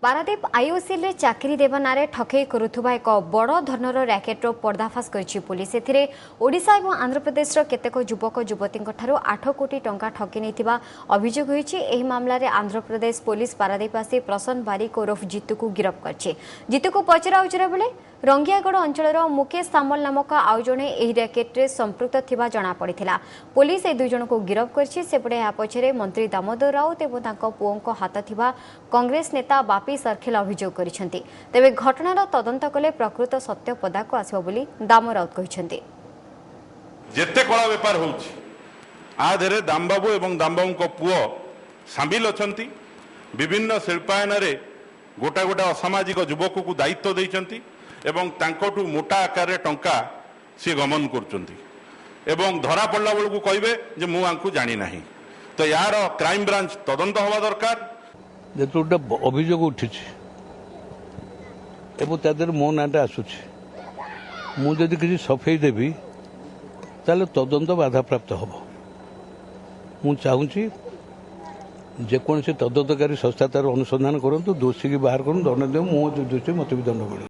Paradip IOCL रे चाकरी देवा नारे ठकई करुथुबा एक बड़ धरणर रैकेटर पर्दाफाश करिछि पुलिस। एथिरे ओडिशा एवं आंध्र प्रदेश केतेक युवक युवती 8 कोटी टंका ठकी नैथिबा अभियोग होईछि। एही मामला रे आंध्र प्रदेश पुलिस पारादीपवासी प्रसन्न बारिक ओरफ जीतू को गिरफ्त करछि। जीतू को पचरा उचरा बेले रंगियागढ़ अंचल मुकेश सामल नामक आउ जणे एही रैकेट रे संपृक्त थिबा जणा पड़िथिला। पुलिस ए दुई जण को गिरफ्त करछि। सेपटे या पछरे मंत्री दामोदर राउत एवं तांको पुओंको हाथ थिबा कांग्रेस नेता बापी सरखेल अभियोग करिसेंती। तेबे घटनार तदंत कले प्रकृत सत्य पदाको आसीबो बोली दाम राउत कहिसेंती। जेते कला व्यापार होउछि आ धरे दामबाबू एवं दामबाबू को पुओ शामिल अछंती। विभिन्न शिल्पायन रे गोटा गोटा असामाजिक युवक को दायित्व दैछंती एवं तांकोटू मोटा आकार रे टंका सी गमन करछंती एवं धरा पड़ला बेल को कहबे जे मु आंकु जानि नाही। तो यार क्राइम ब्रांच तदंत हवा दरकार। जो अभियोग उठी मो नाटा आसूची मुझे किसी सफेई देवी ताले तदंत बाधा प्राप्त हम। मु चाहूँगी जेकोसी तदंतकारी संस्था तार अनुसंधान करूँ दोषी की बाहर करूँ दंड देव मो दोषी मत भी दंड मिले।